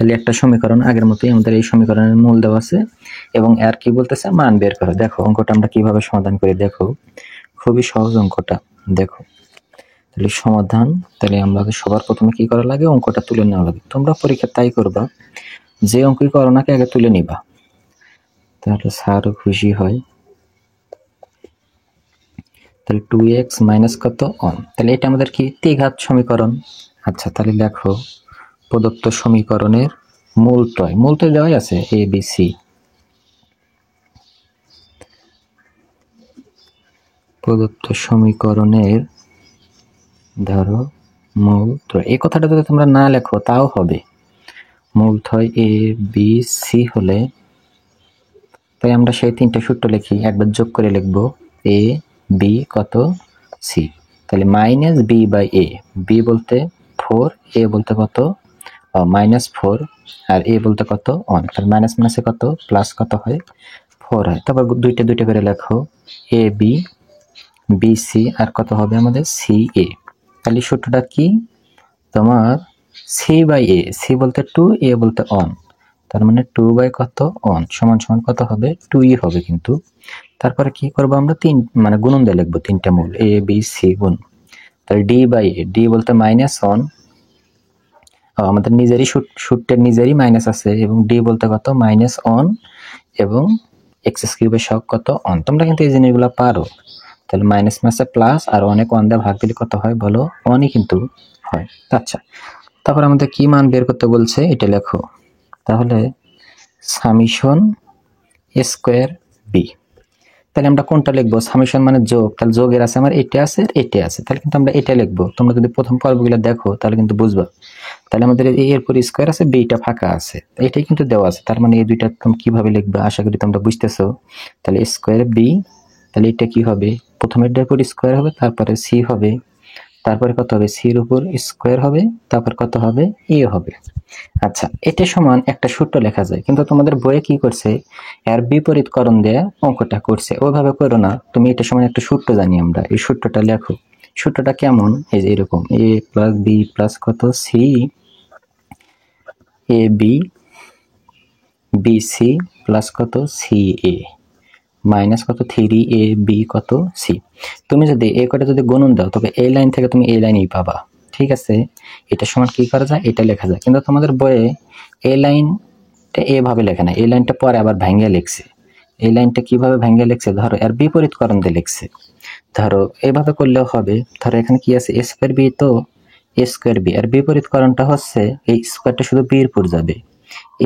তাহলে একটা সমীকরণ আগের মতোই আমাদের এই সমীকরণের মূল দেওয়া আছে এবং আর কি বলতেছে মান বের করো। দেখো অঙ্কটা আমরা কিভাবে সমাধান করি, দেখো খুবই সহজ অঙ্কটা। দেখো তাহলে সমাধান, তাহলে আমরা সবার প্রথমে কি করা লাগে, অঙ্কটা তুলে নেওয়া লাগে। তোমরা পরীক্ষা তাই করবা, যে অঙ্কই করো না আগে তুলে নিবা, তাহলে স্যারও খুশি হয়। তাহলে 2x মাইনাস কত 1, তাহলে এটা আমাদের কি দ্বিঘাত সমীকরণ। আচ্ছা তাহলে দেখো প্রদত্ত সমীকরণের মূলত্রয় দেওয়াই আছে এ বি সি। প্রদত্ত সমীকরণের ধরো মূলত্রয়, এই কথাটা যদি তোমরা না লেখো তাও হবে। মূলত্রয় এ বি সি হলে তাই আমরা সেই তিনটা সূত্র লিখি, একবার যোগ করে লিখবো এ বি কত সি। তাহলে minus B by A, B বলতে 4, এ বলতে কত -4, আর এ বলতে কত 1। তাহলে মাইনাস মাইনাসে কত প্লাস কত হয় 4 হয়। তারপর দুইটা করে লেখো এ বি বি সি, আর কত হবে আমাদের সি এ। তাহলে সূত্রটা কি তোমার সি বাই এ, সি বলতে 2, এ বলতে 1, তার মানে 2 বাই কত 1 সমান সমান কত হবে 2ই হবে কিন্তু। তারপরে কি করবো আমরা মানে গুণন দিয়ে লিখবো তিনটা মূল এ বি সি গুণ। তাহলে ডি বাই এ, ডি বলতে -1, আমাদের নিজেরই সূত্রের নিজেরই মাইনাস আছে, এবং ডি বলতে কত -1 এবং এক্স কিউবের সহগ কত 1। তোমরা কিন্তু এই জিনিসগুলো পারো। তাহলে মাইনাস মাসে প্লাস আর অনেক 1 দিয়ে ভাগ দিলে কত হয় বলো 1ই কিন্তু হয়। আচ্ছা তারপর আমাদের কি মান বের করতে বলছে এটা লেখো। তাহলে সামিশন স্কোয়ার বি, তাহলে আমরা কোনটা লিখবো, সামেশন মানে যোগ, তাহলে যোগের আছে আমার এটা আছে আর এটা আছে, তাহলে কিন্তু আমরা এটা লিখবো। তোমরা যদি প্রথম পর্বগুলো দেখো তাহলে কিন্তু বুঝবা। তাহলে আমাদের এরপর স্কোয়ার আছে, বিটা ফাঁকা আছে, এটাই কিন্তু দেওয়া আছে, তার মানে এই দুইটা তুমি কিভাবে লিখবা আশা করি তোমরা বুঝতেছো। তাহলে স্কোয়ার বি, তাহলে এটা কি হবে প্রথমেরটার উপর স্কোয়ার হবে, তারপরে সি হবে, তারপরে কত হবে সির উপর স্কোয়ার হবে, তারপর কত হবে এ হবে। আচ্ছা এটা সমান একটা সূত্র লেখা যায়, কিন্তু তোমাদের বইয়ে কি করছে এর বিপরীতকরণ দিয়ে অঙ্কটা করছে, ওইভাবে করো না। তুমি এটা সমান একটা সূত্র জানি আমরা, এই সূত্রটা লেখো। সূত্রটা কেমন, এই যে এরকম এ প্লাস বি প্লাস কত C A B B C plus কত সি এ মাইনাস কত 3 এ বি কত সি। তুমি যদি এ কটা যদি গুণন দাও তবে এই লাইন থেকে তুমি এই লাইনই পাবা, ঠিক আছে। এটা সমান কি করা যায়, এটা লেখা যায়, কিন্তু তোমাদের বইয়ে এই লাইনটা এভাবে লেখা না, এই লাইনটা পরে আবার ভাঙ্গিয়ে লিখছে। এই লাইনটা কিভাবে ভাঙ্গিয়ে লিখছে, ধরো এর বিপরীতকরণ দিয়ে লিখছে। ধরো এইভাবে করলেও হবে, ধরো এখানে কি আছে এ স্কোয়ার বি, তো এ স্কোয়ার বি এর বিপরীতকরণটা হচ্ছে এই স্কোয়ারটা শুধু বি এর উপর যাবে,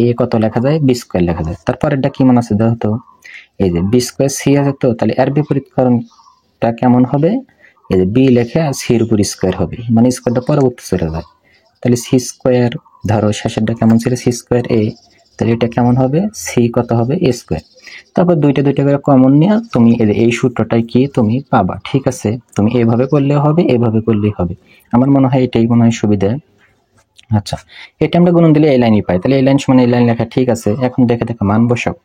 এ কত লেখা যায় বি স্কোয়ার লেখা যায়। তারপর এটা কি মান আছে দেখো তো, এই যে বি স্কোয়ার সি আছে, তো তাহলে এর বিপরীতকরণটা কেমন হবে, এই যে বি লেখে আর সির উপর স্কোয়ার হবে, মানে স্কোয়ারটা পরবর্তী চলে যায়। তাহলে সি স্কোয়ার, ধরো শেষেরটা কেমন ছিল সি স্কোয়ার এ, তাহলে এটা কেমন হবে সি কত হবে এ স্কোয়ার। তারপর দুইটা করে কমন নিয়ে তুমি এই সূত্রটাই কি তুমি পাবা, ঠিক আছে। তুমি এভাবে করলেও হবে, এভাবে করলেই হবে, আমার মনে হয় এটাই মনে হয় সুবিধা। আচ্ছা এটা আমরা গুণন দিলে এই লাইনই পাই, তাহলে এই লাইন সমান এই লাইন লেখা ঠিক আছে। এখন দেখে মান বসাও,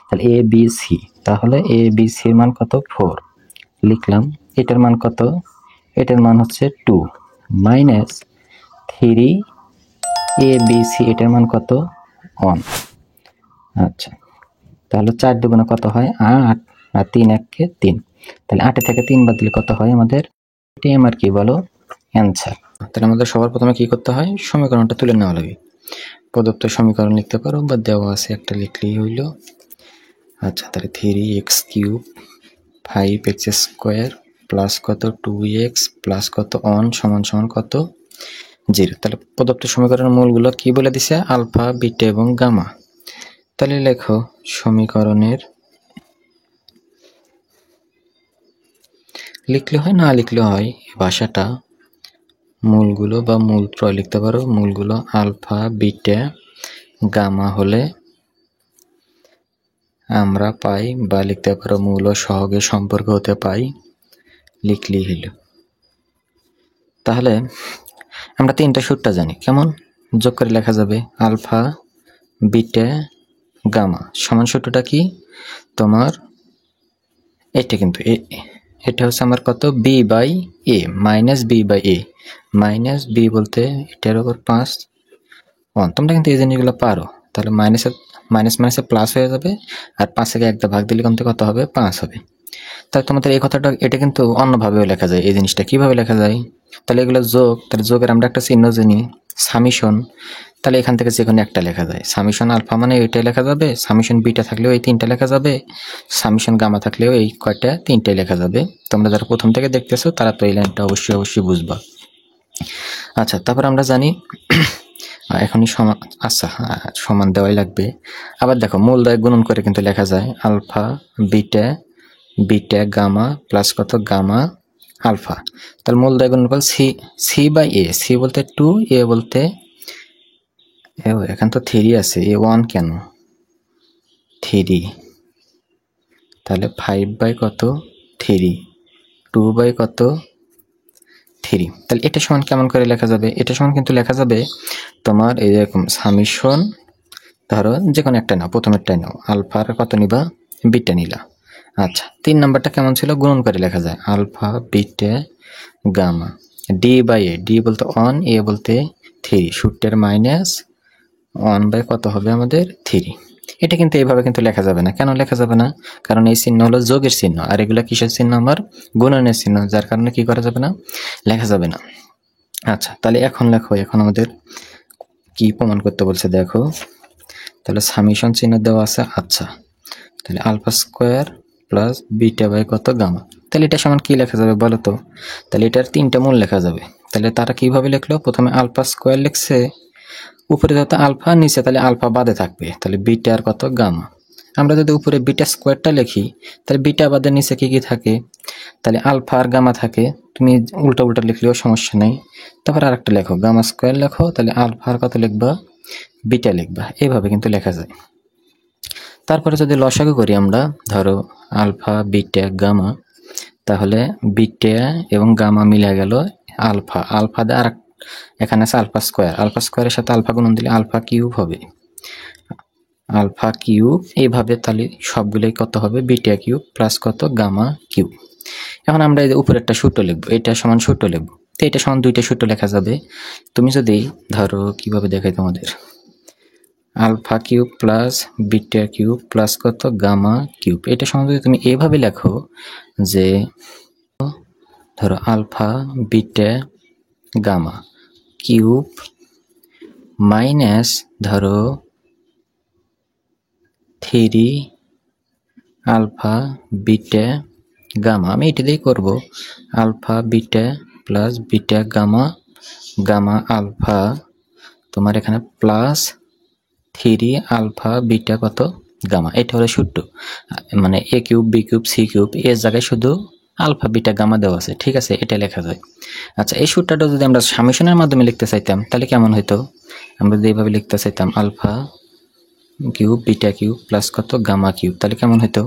তাহলে এ বি সি, তাহলে এ বি সির মান কত 4 লিখলাম, এটার মান কত, এটার মান হচ্ছে 2 মাইনাস 3 এ বি সি, এটার মান কত 1। আচ্ছা তাহলে 4 দুগুণে কত হয় 8, আর 3 1 3, তাহলে 8 থেকে 3 বাদ দিলে কত হয় আমাদের, এটাই আমার কি বলো অ্যান্সার। তাহলে আমাদের সবার প্রথমে কি করতে হয়, সমীকরণটা তুলে নেওয়া লাগে। প্রদত্ত সমীকরণ লিখতে পারো বা দেওয়া আছে একটা লিখলেই হইল। আচ্ছা তাহলে 3x cube 5x square plus কত 2x প্লাস কত 1 সমান সমান কত 0। তাহলে প্রদত্ত সমীকরণের মূলগুলো কি বলে দিছে, আলফা বিটা এবং গামা। তাহলে লেখো সমীকরণের, লিখলে হয় না লিখলে হয় ভাষাটা, মূলগুলো বা মূলত্রয় লিখতে পারো। মূলগুলো আলফা বিটা গামা হলে আমরা পাই, বা লিখতে পারো মূল ও সহগের সম্পর্ক হতে পাই, লিখলেই হলো। তাহলে আমরা তিনটা সূত্র জানি, কেমন যোগ করে লেখা যাবে আলফা বিটা গামা সমান সূত্রটা কি তোমার, এটা কিন্তু এটা হচ্ছে আমার কত B by A minus B by A, minus B বলতে এটার উপর 5 1। তোমরা কিন্তু এই জিনিসগুলো পারো। তাহলে মাইনাস মাইনাসে প্লাস হয়ে যাবে, আর 5 থেকে 1 ভাগ দিলে কিন্তু কত হবে? 5 হবে। তাহলে তোমাদের এই কথাটা, এটা কিন্তু অন্যভাবেও লেখা যায়। এই জিনিসটা কিভাবে লেখা যায়? তাহলে এগুলো যোগ, তাহলে যোগের আমরা একটা চিহ্ন জানি, সামিশন। তাহলে এখান থেকে যে কোনো একটা লেখা যায়। সামিশন আলফা মানে এইটাই লেখা যাবে, সামিশন বিটা থাকলেও এই 3টা লেখা যাবে, সামিশন গামা থাকলেও এই কয়টা 3টাই লেখা যাবে। তোমরা যারা প্রথম থেকে দেখতেছো তারা তো এই লাইনটা অবশ্যই বুঝবা। আচ্ছা, তারপর আমরা জানি এখনই সমান, আচ্ছা সমান দেওয়াই লাগবে। আবার দেখো মূলদয় গুণন করে কিন্তু লেখা যায় আলফা বিটা গামা প্লাস কত? Gamma alpha. তাহলে মূলদয় গুণনফল সি বাই এ। সি বলতে 2, এ বলতে এখান তো 3 আছে, এ 1 কেন? 3। তাহলে 5 বাই কত? 3। 2 বাই কত? 3। তাহলে এটা সমান কেমন করে লেখা যাবে? এটা সমান কিন্তু লেখা যাবে তোমার এইরকম সামিশন, ধরো যে কোনো একটা নাও, প্রথমেরটাই নাও, আলফার কত নিবা? বিটা নিলা। আচ্ছা, 3 নাম্বারটা কেমন ছিল? গুণন করে লেখা যায় alpha beta gamma, D by A. D বলতে 1, এ বলতে 3, সূত্রের মাইনাস 1 বাই কত হবে আমাদের? 3। এটা কিন্তু এইভাবে কিন্তু লেখা যাবে না। কেন লেখা যাবে না? কারণ এই চিহ্ন হলো যোগের চিহ্ন, আর এগুলা কিসের চিহ্ন? আমার গুণনের চিহ্ন, যার কারণে কি করা যাবে না? লেখা যাবে না। আচ্ছা, তাহলে এখন লেখো, এখন আমাদের কি প্রমাণ করতে বলছে দেখো। তাহলে সামিশন চিহ্ন দেওয়া আছে। আচ্ছা, তাহলে alpha square plus beta by কত? গামা। তাহলে এটা সমান কি লেখা যাবে বলো তো? তাহলে এটার 3টা মূল লেখা যাবে। তাহলে তারা কিভাবে লিখলো? প্রথমে আলফা স্কোয়ার লিখছে, উপরে যত আলফা, নিচে তাহলে আলফা বাদে থাকবে, তাহলে বিটা আর কত? গামা। আমরা যদি উপরে বিটা স্কোয়ারটা লিখি, তাহলে বিটা বাদে নিচে কি কি থাকে? তাহলে আলফা আর গামা থাকে। তুমি উল্টা উল্টা লিখলেও সমস্যা নেই। তারপর আরেকটা লেখো, গামা স্কোয়ার লেখো, তাহলে আলফা আর কত লিখবা? বিটা লিখবা। এইভাবে কিন্তু লেখা যায়। তারপরে যদি লসাগু করি আমরা, ধরো আলফা বিটা গামা, তাহলে বিটা এবং গামা মিলে গেল আলফা। আলফা দিয়ে আর এখানে আছে আলফা স্কোয়ার, আলফা স্কোয়ারের সাথে আলফা গুণন দিলে আলফা কিউব হবে, আলফা কিউব। এইভাবে তাহলে সবগুলোই কত হবে? বিটা কিউব প্লাস কত? Gamma cube. এখন আমরা এই উপরেরটা সূত্র লিখবো, এটা সমান সূত্র লিখবো। তো এটা সমান 2টা সূত্র লেখা যাবে। তুমি যদি ধরো কিভাবে দেখাই তোমাদের, alpha cube plus beta cube plus কত? Gamma cube. এটা সমান যদি তুমি এইভাবে লেখো যে ধরো alpha beta gamma cube minus ধরো 3 আলফা বিটা গামা, আমি এটা দিয়ে করবো alpha beta plus beta gamma, gamma alpha, তোমার এখানে প্লাস 3 আলফা বিটা কত? গামা। এটা হলো সূত্র, মানে A cube B cube C cube, এর জায়গায় শুধু আলফা বিটা গামা দেওয়া আছে, ঠিক আছে? এটা লেখা যায়। আচ্ছা, এই সূত্রটা যদি আমরা সামেশনের মাধ্যমে লিখতে চাইতাম তাহলে কেমন হইতো? আমরা যদি এইভাবে লিখতে চাইতাম alpha cube beta cube plus কত? গামা কিউব, তাহলে কেমন হইতো?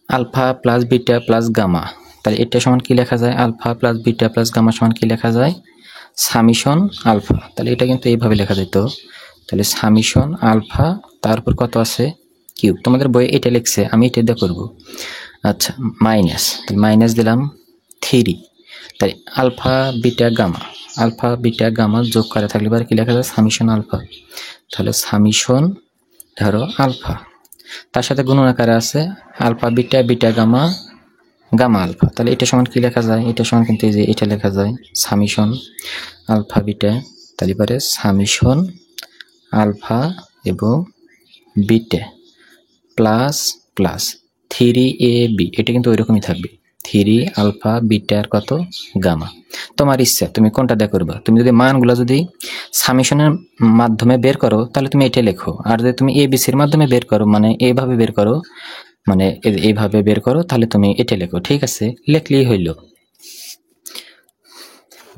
Alpha plus beta plus gamma, তাহলে এটা সমান কি লেখা যায়? Alpha plus beta plus gamma সমান কি লেখা যায়? Summation alpha. তাহলে এটা কিন্তু এইভাবে লেখা যেত। তাহলে সামিশন আলফা, তারপর কত আছে? কিউব। তোমাদের বইয়ে এটা লিখছে, আমি এটা দিয়ে করবো। আচ্ছা, মাইনাস, তাহলে মাইনাস দিলাম 3, তাই alpha beta gamma, alpha beta gamma যোগ করে থাকলে এবার কি লেখা যায়? Summation alpha. তাহলে সামিশন ধরো আলফা, তার সাথে গুণন আকারে আছে alpha beta beta gamma gamma alpha. তাহলে এটা সমান কি লেখা যায়? এটা সমান কিন্তু এই যে এটা লেখা যায় সামিশন আলফা বিটা, তাহলে এবারে সামিশন আলফা এবং বিটা প্লাস প্লাস 3ab, এটা কিন্তু ওইরকমই থাকবে, 3 আলফা বিটা আর কত? গামা। তোমার ইচ্ছা তুমি কোনটা দিয়ে করবা। তুমি যদি মানগুলো যদি সামেশনের মাধ্যমে বের করো তাহলে তুমি এটা লেখো, আর যদি তুমি এবিসির মাধ্যমে বের করো, মানে এইভাবে বের করো, মানে এইভাবে বের করো, তাহলে তুমি এটা লেখো, ঠিক আছে? লেখলেই হইল।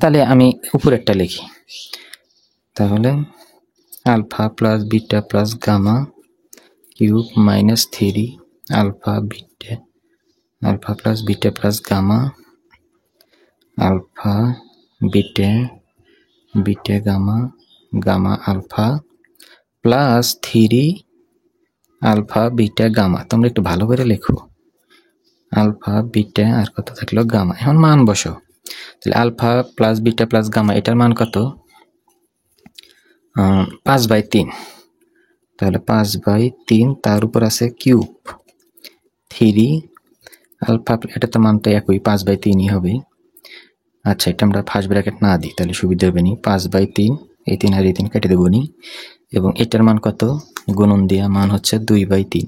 তাহলে আমি উপরেরটা লিখি, তাহলে alpha plus beta plus gamma cube minus 3 alpha beta, alpha plus beta plus gamma, alpha beta beta gamma gamma alpha plus 3 alpha beta gamma. তোমরা একটু ভালো করে লেখো, আলফা বিটা আর কত থাকলো? গামা। এখন মান বসো, তাহলে alpha plus beta plus gamma এটার মান কত? 5/3, তাহলে 5/3 তার উপর আছে কিউব 3 আলফা, এটা তো মান তো একই 5/3 হবে। আচ্ছা, এটা আমরা ফার্স্ট ব্র্যাকেট না দিই তাহলে সুবিধা হবে নি। 5/3, এই 3 আর এই 3 কেটে দেবো নি, এবং এটার মান কত গুণন দেওয়া মান হচ্ছে 2/3,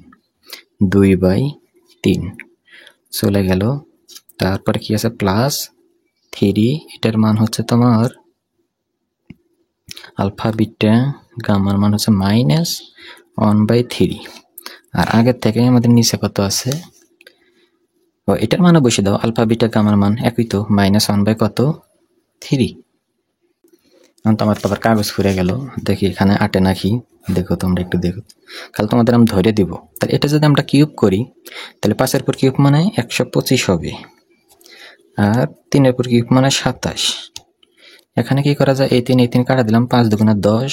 2/3 চলে গেল। তারপরে কি আছে প্লাস 3, এটার মান হচ্ছে তোমার আলফা বিটা গামার মান হচ্ছে -1/3, আর আগের থেকে আমাদের নিচে কত আছে, ও এটার মানও বসে দাও, আলফা বিটা গামার মান একই তো, -1/3। এখন তো আমার তো আবার কাগজ ফুরে গেল, দেখি এখানে আটে নাকি, দেখো তোমরা একটু দেখো, কাল তোমাদের আমি ধরে দিব। তাহলে এটা যদি আমরা কিউব করি তাহলে 5-এর উপর কিউব মানে 125 হবে, আর 3-এর উপর কিউব মানে 27। এখানে কি করা যায়, এই 3 কাটা দিলাম, 5 দুগুণে 10,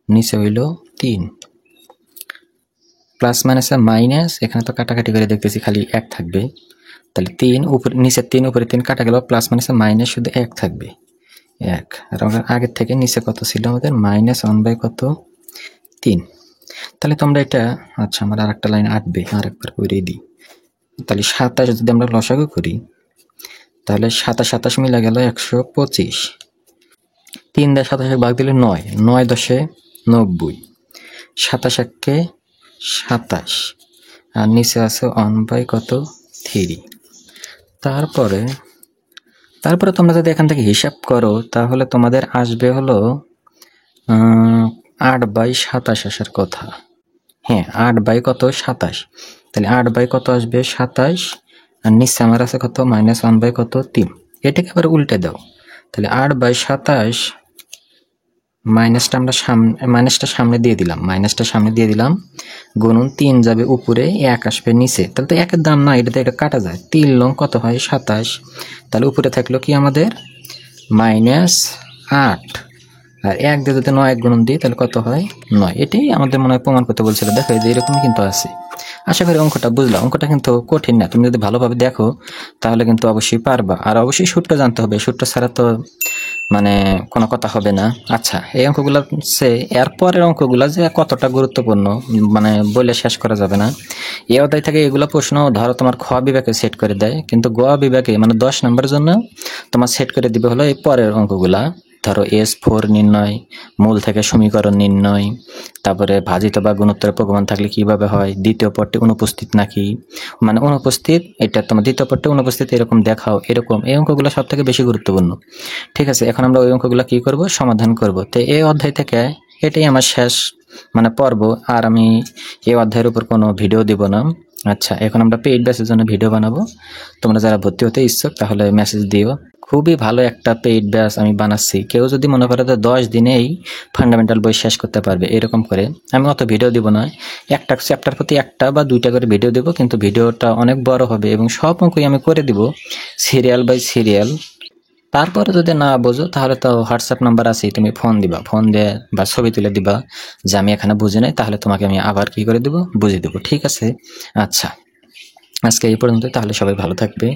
নিচে হইল 3, প্লাস মাইনাসে মাইনাস, এখানে তো কাটাকাটি করে দেখতেছি খালি 1 থাকবে, তাহলে 3 উপরে নিচে 3 উপরে 3 কাটা গেল, প্লাস মাইনাসে মাইনাস শুধু 1 থাকবে 1, আর আমাদের আগের থেকে নিচে কত ছিল আমাদের -1/3। তাহলে তোমরা এটা, আচ্ছা আমার আরেকটা লাইন আটবে, আরেকবার করে দিই। তাহলে 27 যদি আমরা লসাগু করি তাহলে 27 মিলে গেল 125, 3 দিয়ে 27 ভাগ দিলে 9, 9 10 90, 27 27, আর নিচে আছে 1/3। তারপরে তোমরা যদি এখান থেকে হিসাব করো তাহলে তোমাদের আসবে হলো 8/27 আসার কথা। হ্যাঁ, 8/27, তাহলে 8 কত আসবে 27, আর নিচে আমার আছে কত -1/3। এটাকে আবার উল্টে দাও, তাহলে 8/27 মাইনাসটা সামনে দিয়ে দিলাম, গুণন 3 যাবে উপরে, 1 আসবে নিচে, তাহলে তো 1-এর দাম না, এটা কাটা যায়, 3 লং কত হয় 27, তাহলে উপরে থাকলো কি আমাদের -8, আর 1 দিয়ে যদি 9 গুণন দিই তাহলে কত হয় 9। এটাই আমাদের মনে হয় প্রমাণ করতে বলছিল, দেখো যে এরকম কিন্তু আছে। আশা করি অঙ্কটা বুঝলা, অঙ্কটা কিন্তু কঠিন না, তুমি যদি ভালোভাবে দেখো তাহলে কিন্তু অবশ্যই পারবা, আর অবশ্যই সূত্র জানতে হবে, সূত্র ছাড়া তো মানে কোনো কথা হবে না। আচ্ছা, এই অঙ্কগুলো হচ্ছে এরপরের অঙ্কগুলো যে কতটা গুরুত্বপূর্ণ মানে বলে শেষ করা যাবে না। এই অধ্যায় থেকে এগুলো প্রশ্ন ধরো তোমার খ বিভাগে সেট করে দেয়, কিন্তু গ বিভাগে মানে 10 নম্বরের জন্য তোমার সেট করে দিবে হলো এই পরের অঙ্কগুলা। ধরো S4 নির্ণয়, মূল থেকে সমীকরণ নির্ণয়, তারপরে ভাজিত বা গুণোত্তরের প্রমাণ থাকলে কিভাবে হয়, দ্বিতীয় পদটি অনুপস্থিত নাকি, মানে অনুপস্থিত, এটা তোমার দ্বিতীয় পদটি অনুপস্থিত এরকম দেখাও, এরকম এই অঙ্কগুলো সব থেকে বেশি গুরুত্বপূর্ণ। ঠিক আছে, এখন আমরা ওই অঙ্কগুলো কি করব, সমাধান করব। তো এই অধ্যায় থেকে এটাই আমার শেষ মানে পর্ব, আর আমি এই অধ্যায়ের উপর কোনো ভিডিও দিব না। আচ্ছা, এখন আমরা পেইড ব্যাচের জন্য ভিডিও বানাবো, তোমরা যারা ভর্তি হতে ইচ্ছুক তাহলে মেসেজ দিও। খুবই ভালো একটা পেইড ব্যাচ আমি বানাচ্ছি, কেউ যদি মনে করে যে 10 দিনেই ফান্ডামেন্টাল বই শেষ করতে পারবে এরকম করে, আমি অত ভিডিও দিব না, একটা চ্যাপ্টার প্রতি 1টা বা 2টা করে ভিডিও দেব, কিন্তু ভিডিওটা অনেক বড় হবে এবং সব অঙ্কই আমি করে দিব সিরিয়াল বাই সিরিয়াল। তারপরে যদি না বোঝো তাহলে তো হোয়াটসঅ্যাপ নাম্বার আছে, তুমি ফোন দিবা, ফোন দিয়ে বা ছবি তুলে দিবা যে আমি এখানে বুঝি নাই, তাহলে তোমাকে আমি আবার কি করে দেবো বুঝিয়ে দেবো। ঠিক আছে, আচ্ছা আজকে এই পর্যন্ত, তাহলে সবাই ভালো থাকবে।